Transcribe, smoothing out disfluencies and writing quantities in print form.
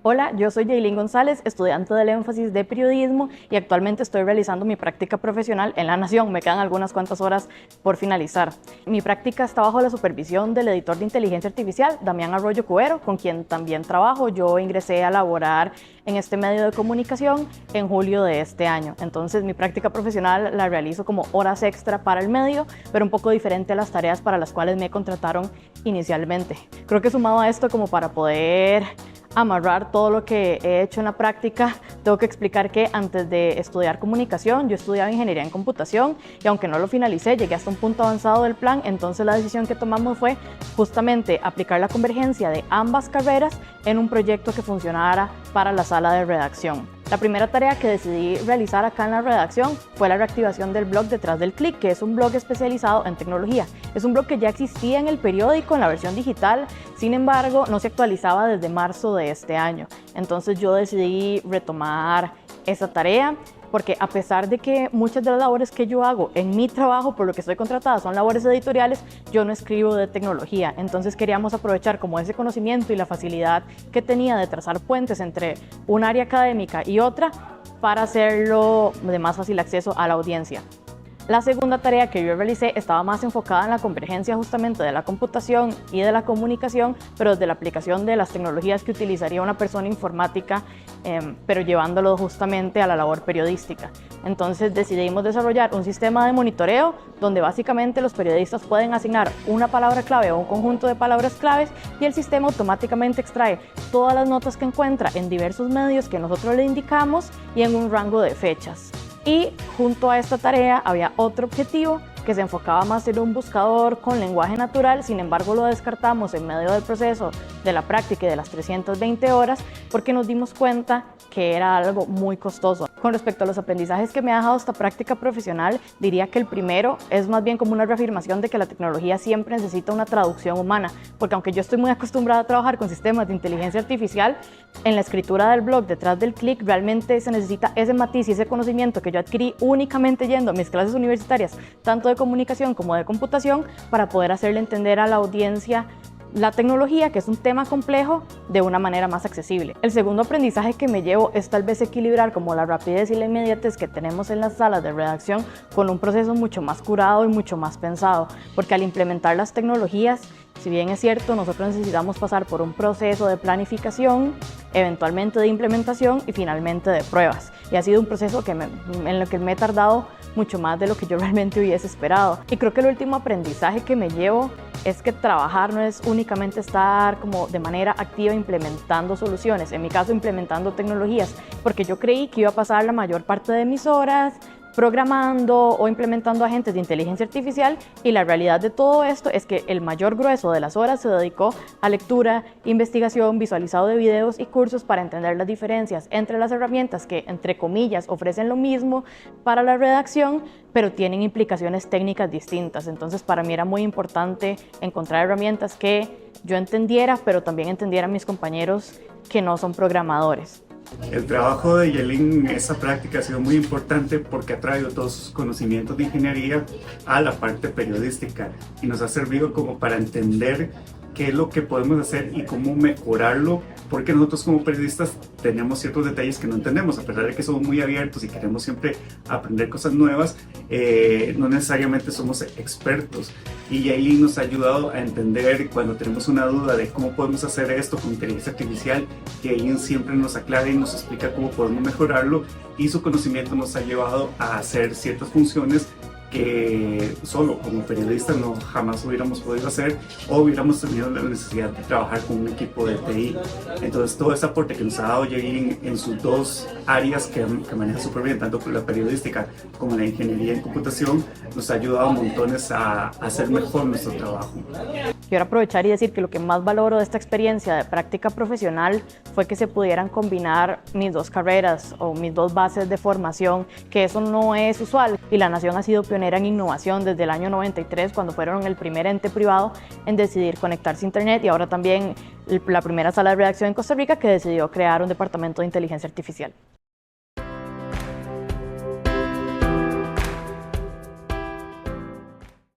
Hola, yo soy Yailin González, estudiante del énfasis de periodismo y actualmente estoy realizando mi práctica profesional en La Nación. Me quedan algunas cuantas horas por finalizar. Mi práctica está bajo la supervisión del editor de inteligencia artificial, Damián Arroyo Cubero, con quien también trabajo. Yo ingresé a laborar en este medio de comunicación en julio de este año. Entonces mi práctica profesional la realizo como horas extra para el medio, pero un poco diferente a las tareas para las cuales me contrataron inicialmente. Creo que sumado a esto, como para poder amarrar todo lo que he hecho en la práctica, tengo que explicar que antes de estudiar comunicación, yo estudiaba ingeniería en computación y aunque no lo finalicé, llegué hasta un punto avanzado del plan. Entonces la decisión que tomamos fue justamente aplicar la convergencia de ambas carreras en un proyecto que funcionara para la sala de redacción. La primera tarea que decidí realizar acá en la redacción fue la reactivación del blog Detrás del Clic, que es un blog especializado en tecnología. Es un blog que ya existía en el periódico en la versión digital, sin embargo no se actualizaba desde marzo de este año. Entonces yo decidí retomar esa tarea porque a pesar de que muchas de las labores que yo hago en mi trabajo, por lo que estoy contratada, son labores editoriales, yo no escribo de tecnología. Entonces queríamos aprovechar como ese conocimiento y la facilidad que tenía de trazar puentes entre un área académica y otra para hacerlo de más fácil acceso a la audiencia. La segunda tarea que yo realicé estaba más enfocada en la convergencia justamente de la computación y de la comunicación, pero desde la aplicación de las tecnologías que utilizaría una persona informática, pero llevándolo justamente a la labor periodística. Entonces decidimos desarrollar un sistema de monitoreo donde básicamente los periodistas pueden asignar una palabra clave o un conjunto de palabras claves y el sistema automáticamente extrae todas las notas que encuentra en diversos medios que nosotros le indicamos y en un rango de fechas. Y junto a esta tarea había otro objetivo que se enfocaba más en un buscador con lenguaje natural. Sin embargo, lo descartamos en medio del proceso de la práctica y de las 320 horas porque nos dimos cuenta que era algo muy costoso. Con respecto a los aprendizajes que me ha dejado esta práctica profesional, diría que el primero es más bien como una reafirmación de que la tecnología siempre necesita una traducción humana, porque aunque yo estoy muy acostumbrada a trabajar con sistemas de inteligencia artificial, en la escritura del blog Detrás del Clic realmente se necesita ese matiz y ese conocimiento que yo adquirí únicamente yendo a mis clases universitarias, tanto de comunicación como de computación, para poder hacerle entender a la audiencia la tecnología, que es un tema complejo, de una manera más accesible. El segundo aprendizaje que me llevo es tal vez equilibrar como la rapidez y la inmediatez que tenemos en las salas de redacción con un proceso mucho más curado y mucho más pensado, porque al implementar las tecnologías, si bien es cierto, nosotros necesitamos pasar por un proceso de planificación, eventualmente de implementación y finalmente de pruebas. Y ha sido un proceso en el que me he tardado mucho más de lo que yo realmente hubiese esperado. Y creo que el último aprendizaje que me llevo es que trabajar no es únicamente estar como de manera activa implementando soluciones, en mi caso implementando tecnologías, porque yo creí que iba a pasar la mayor parte de mis horas programando o implementando agentes de inteligencia artificial, y la realidad de todo esto es que el mayor grueso de las horas se dedicó a lectura, investigación, visualizado de videos y cursos para entender las diferencias entre las herramientas que, entre comillas, ofrecen lo mismo para la redacción, pero tienen implicaciones técnicas distintas. Entonces para mí era muy importante encontrar herramientas que yo entendiera, pero también entendieran mis compañeros que no son programadores. El trabajo de Yailin en esa práctica ha sido muy importante porque ha traído todos sus conocimientos de ingeniería a la parte periodística y nos ha servido como para entender qué es lo que podemos hacer y cómo mejorarlo, porque nosotros como periodistas tenemos ciertos detalles que no entendemos, a pesar de que somos muy abiertos y queremos siempre aprender cosas nuevas, no necesariamente somos expertos. Y Yailin nos ha ayudado a entender cuando tenemos una duda de cómo podemos hacer esto con inteligencia artificial, que Yailin siempre nos aclara y nos explica cómo podemos mejorarlo, y su conocimiento nos ha llevado a hacer ciertas funciones que solo como periodistas no jamás hubiéramos podido hacer, o hubiéramos tenido la necesidad de trabajar con un equipo de TI. Entonces todo ese aporte que nos ha dado Yailin en sus dos áreas que maneja súper bien, tanto con la periodística como la ingeniería en computación, nos ha ayudado montones a hacer mejor nuestro trabajo. Quiero aprovechar y decir que lo que más valoro de esta experiencia de práctica profesional fue que se pudieran combinar mis dos carreras o mis dos bases de formación, que eso no es usual, y La Nación ha sido pionera en innovación desde el año 93, cuando fueron el primer ente privado en decidir conectarse a internet, y ahora también la primera sala de redacción en Costa Rica que decidió crear un departamento de inteligencia artificial.